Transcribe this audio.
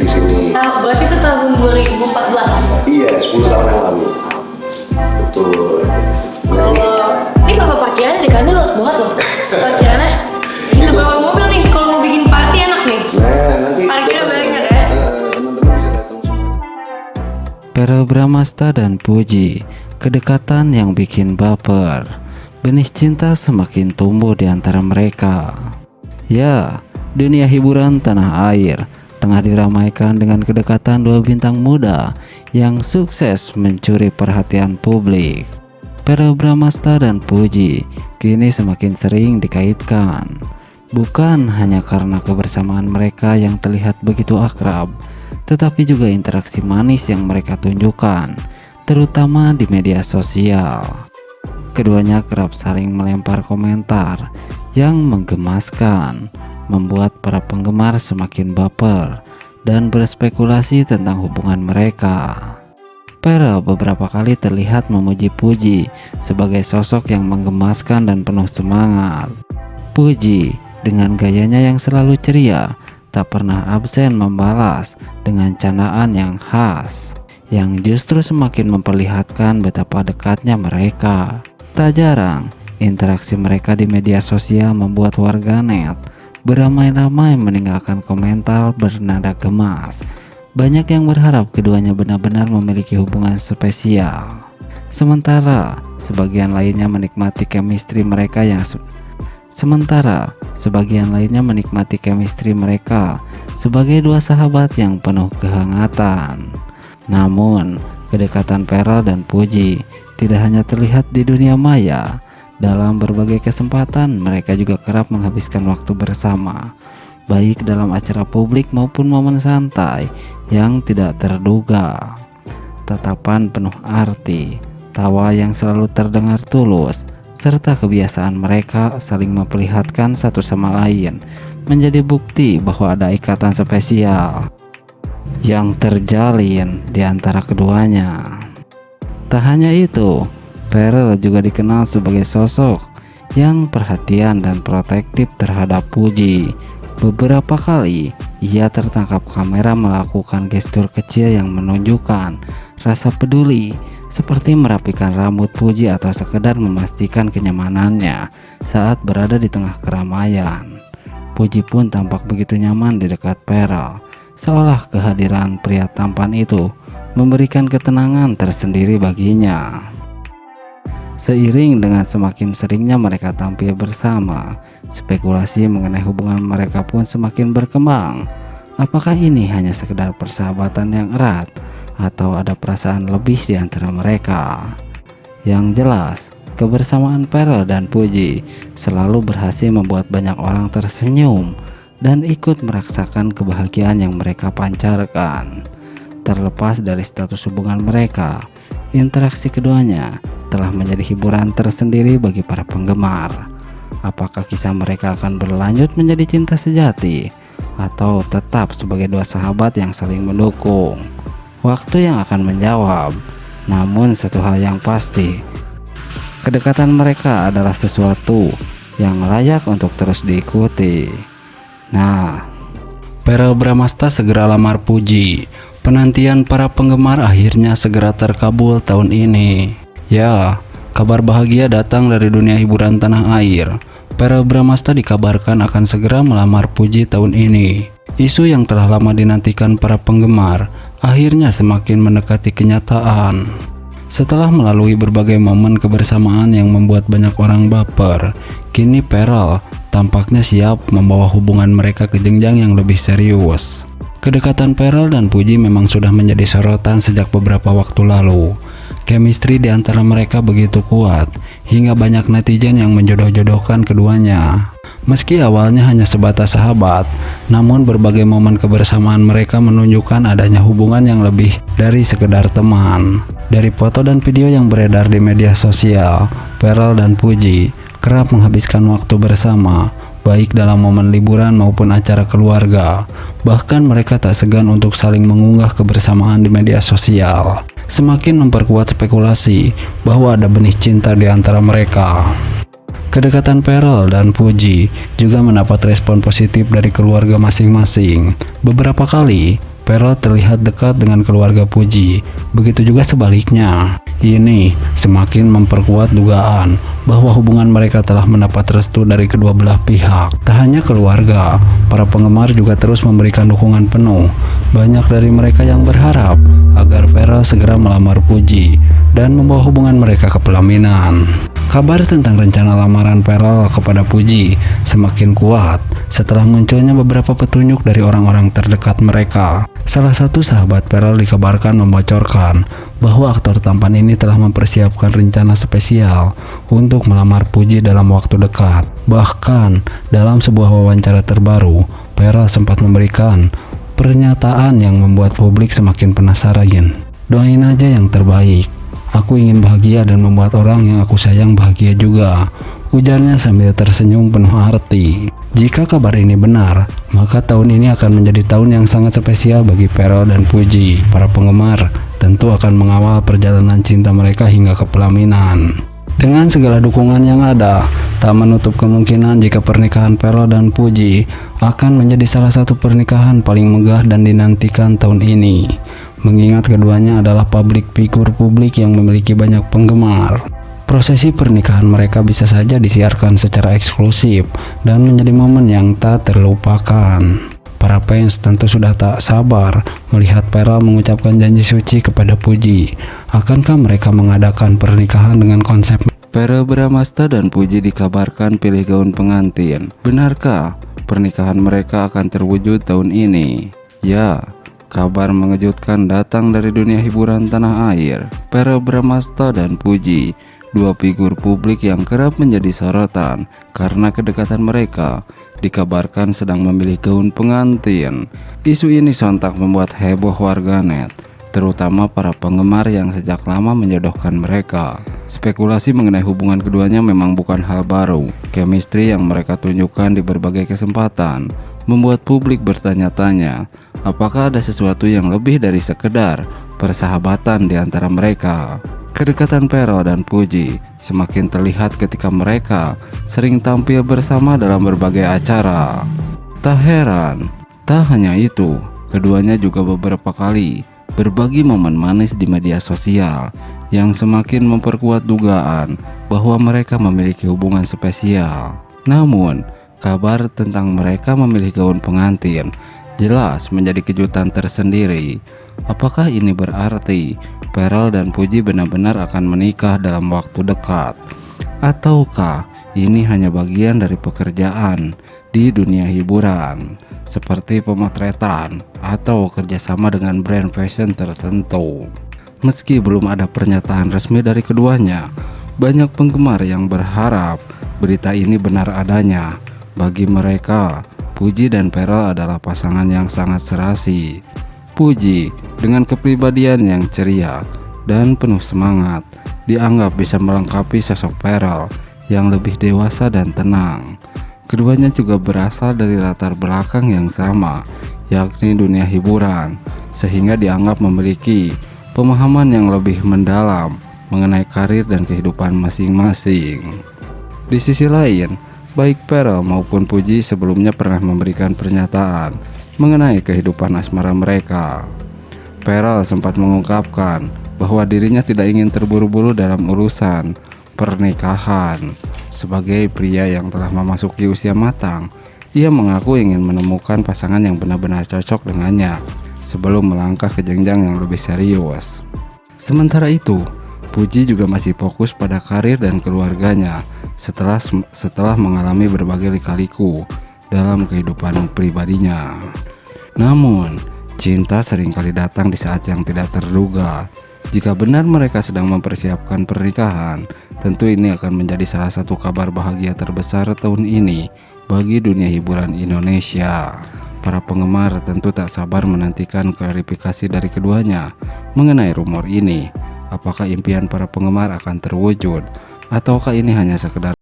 di sini. Nah, berarti itu tahun 2014. Iya, 10 tahun yang lalu. Betul. Ini bapak parkirannya dekannya luas banget loh. Parkirannya bisa bawa mobil nih kalau mau bikin party enak nih. Nah, nanti Parkirnya banyak ya. teman-teman bisa datang semua. Verrell Bramasta dan Puji, kedekatan yang bikin baper. Benih cinta semakin tumbuh di antara mereka. Ya, dunia hiburan tanah air tengah diramaikan dengan kedekatan dua bintang muda yang sukses mencuri perhatian publik. Verrell Bramasta dan Puji kini semakin sering dikaitkan, bukan hanya karena kebersamaan mereka yang terlihat begitu akrab, tetapi juga interaksi manis yang mereka tunjukkan, terutama di media sosial. Keduanya kerap saling melempar komentar yang menggemaskan, membuat para penggemar semakin baper dan berspekulasi tentang hubungan mereka. Verrell beberapa kali terlihat memuji Puji sebagai sosok yang menggemaskan dan penuh semangat. Puji dengan gayanya yang selalu ceria tak pernah absen membalas dengan candaan yang khas, yang justru semakin memperlihatkan betapa dekatnya mereka. Tak jarang, interaksi mereka di media sosial membuat warganet beramai-ramai meninggalkan komentar bernada gemas. Banyak yang berharap keduanya benar-benar memiliki hubungan spesial. Sementara sebagian lainnya menikmati chemistry mereka sebagai dua sahabat yang penuh kehangatan. Namun, kedekatan Verrell dan Puji tidak hanya terlihat di dunia maya. Dalam berbagai kesempatan, mereka juga kerap menghabiskan waktu bersama, baik dalam acara publik maupun momen santai yang tidak terduga. Tatapan penuh arti, tawa yang selalu terdengar tulus, serta kebiasaan mereka saling memperlihatkan satu sama lain menjadi bukti bahwa ada ikatan spesial yang terjalin di antara keduanya. Tak hanya itu, Verrell juga dikenal sebagai sosok yang perhatian dan protektif terhadap Puji. Beberapa kali ia tertangkap kamera melakukan gestur kecil yang menunjukkan rasa peduli, seperti merapikan rambut Puji atau sekedar memastikan kenyamanannya saat berada di tengah keramaian. Puji pun tampak begitu nyaman di dekat Verrell, seolah kehadiran pria tampan itu memberikan ketenangan tersendiri baginya. Seiring dengan semakin seringnya mereka tampil bersama, spekulasi mengenai hubungan mereka pun semakin berkembang. Apakah ini hanya sekedar persahabatan yang erat atau ada perasaan lebih di antara mereka? Yang jelas, kebersamaan Verrell dan Puji selalu berhasil membuat banyak orang tersenyum dan ikut merasakan kebahagiaan yang mereka pancarkan. Terlepas dari status hubungan mereka, interaksi keduanya telah menjadi hiburan tersendiri bagi para penggemar. Apakah kisah mereka akan berlanjut menjadi cinta sejati atau tetap sebagai dua sahabat yang saling mendukung? Waktu yang akan menjawab. Namun satu hal yang pasti, kedekatan mereka adalah sesuatu yang layak untuk terus diikuti. Nah, Verrell Bramasta segera lamar Puji. Penantian para penggemar akhirnya segera terkabul tahun ini. Ya, kabar bahagia datang dari dunia hiburan tanah air. Verrell Bramasta dikabarkan akan segera melamar Puji tahun ini. Isu yang telah lama dinantikan para penggemar akhirnya semakin mendekati kenyataan. Setelah melalui berbagai momen kebersamaan yang membuat banyak orang baper, kini Verrell tampaknya siap membawa hubungan mereka ke jenjang yang lebih serius. Kedekatan Verrell dan Puji memang sudah menjadi sorotan sejak beberapa waktu lalu. Chemistry di antara mereka begitu kuat, hingga banyak netizen yang menjodoh-jodohkan keduanya. Meski awalnya hanya sebatas sahabat, namun berbagai momen kebersamaan mereka menunjukkan adanya hubungan yang lebih dari sekedar teman. Dari foto dan video yang beredar di media sosial, Verrell dan Puji kerap menghabiskan waktu bersama, baik dalam momen liburan maupun acara keluarga. Bahkan mereka tak segan untuk saling mengunggah kebersamaan di media sosial, semakin memperkuat spekulasi bahwa ada benih cinta di antara mereka. Kedekatan Verrell dan Puji juga mendapat respon positif dari keluarga masing-masing. Beberapa kali, Pearl terlihat dekat dengan keluarga Puji. Begitu juga sebaliknya. Ini semakin memperkuat dugaan bahwa hubungan mereka telah mendapat restu dari kedua belah pihak. Tak hanya keluarga, para penggemar juga terus memberikan dukungan penuh. Banyak dari mereka yang berharap agar Pearl segera melamar Puji dan membawa hubungan mereka ke pelaminan. Kabar tentang rencana lamaran Pearl kepada Puji semakin kuat setelah munculnya beberapa petunjuk dari orang-orang terdekat mereka. Salah satu sahabat Pearl dikabarkan membocorkan bahwa aktor tampan ini telah mempersiapkan rencana spesial untuk melamar Puji dalam waktu dekat. Bahkan dalam sebuah wawancara terbaru, Pearl sempat memberikan pernyataan yang membuat publik semakin penasaran. Doain aja yang terbaik. Aku ingin bahagia dan membuat orang yang aku sayang bahagia juga, ujarnya sambil tersenyum penuh arti. Jika kabar ini benar, maka tahun ini akan menjadi tahun yang sangat spesial bagi Pearl dan Puji. Para penggemar tentu akan mengawal perjalanan cinta mereka hingga ke pelaminan. Dengan segala dukungan yang ada, tak menutup kemungkinan jika pernikahan Pearl dan Puji akan menjadi salah satu pernikahan paling megah dan dinantikan tahun ini. Mengingat keduanya adalah publik figur publik yang memiliki banyak penggemar. Prosesi pernikahan mereka bisa saja disiarkan secara eksklusif dan menjadi momen yang tak terlupakan. Para fans tentu sudah tak sabar melihat Pearl mengucapkan janji suci kepada Puji. Akankah mereka mengadakan pernikahan dengan konsep Pearl Bramasta dan Puji dikabarkan pilih gaun pengantin. Benarkah pernikahan mereka akan terwujud tahun ini? Ya, kabar mengejutkan datang dari dunia hiburan tanah air. Pearl Bramasta dan Puji, dua figur publik yang kerap menjadi sorotan karena kedekatan mereka, dikabarkan sedang memilih gaun pengantin. Isu ini sontak membuat heboh warganet, terutama para penggemar yang sejak lama menjodohkan mereka. Spekulasi mengenai hubungan keduanya memang bukan hal baru. Chemistry yang mereka tunjukkan di berbagai kesempatan membuat publik bertanya-tanya, apakah ada sesuatu yang lebih dari sekedar persahabatan di antara mereka. Kedekatan Pearl dan Puji semakin terlihat ketika mereka sering tampil bersama dalam berbagai acara. Tak heran, tak hanya itu, keduanya juga beberapa kali berbagi momen manis di media sosial yang semakin memperkuat dugaan bahwa mereka memiliki hubungan spesial. Namun, kabar tentang mereka memilih gaun pengantin jelas menjadi kejutan tersendiri. Apakah ini berarti Pearl dan Puji benar-benar akan menikah dalam waktu dekat? Ataukah ini hanya bagian dari pekerjaan di dunia hiburan, seperti pemotretan atau kerjasama dengan brand fashion tertentu? Meski belum ada pernyataan resmi dari keduanya, banyak penggemar yang berharap berita ini benar adanya. Bagi mereka, Puji dan Pearl adalah pasangan yang sangat serasi. Puji dengan kepribadian yang ceria dan penuh semangat dianggap bisa melengkapi sosok Pearl yang lebih dewasa dan tenang. Keduanya juga berasal dari latar belakang yang sama, yakni dunia hiburan, sehingga dianggap memiliki pemahaman yang lebih mendalam mengenai karir dan kehidupan masing-masing. Di sisi lain, baik Pearl maupun Puji sebelumnya pernah memberikan pernyataan mengenai kehidupan asmara mereka. Pearl sempat mengungkapkan bahwa dirinya tidak ingin terburu-buru dalam urusan pernikahan. Sebagai pria yang telah memasuki usia matang, ia mengaku ingin menemukan pasangan yang benar-benar cocok dengannya sebelum melangkah ke jenjang yang lebih serius. Sementara itu, Puji juga masih fokus pada karir dan keluarganya setelah mengalami berbagai lika-liku dalam kehidupan pribadinya. Namun, cinta seringkali datang di saat yang tidak terduga. Jika benar mereka sedang mempersiapkan pernikahan, tentu ini akan menjadi salah satu kabar bahagia terbesar tahun ini bagi dunia hiburan Indonesia. Para penggemar tentu tak sabar menantikan klarifikasi dari keduanya mengenai rumor ini. Apakah impian para penggemar akan terwujud, ataukah ini hanya sekedar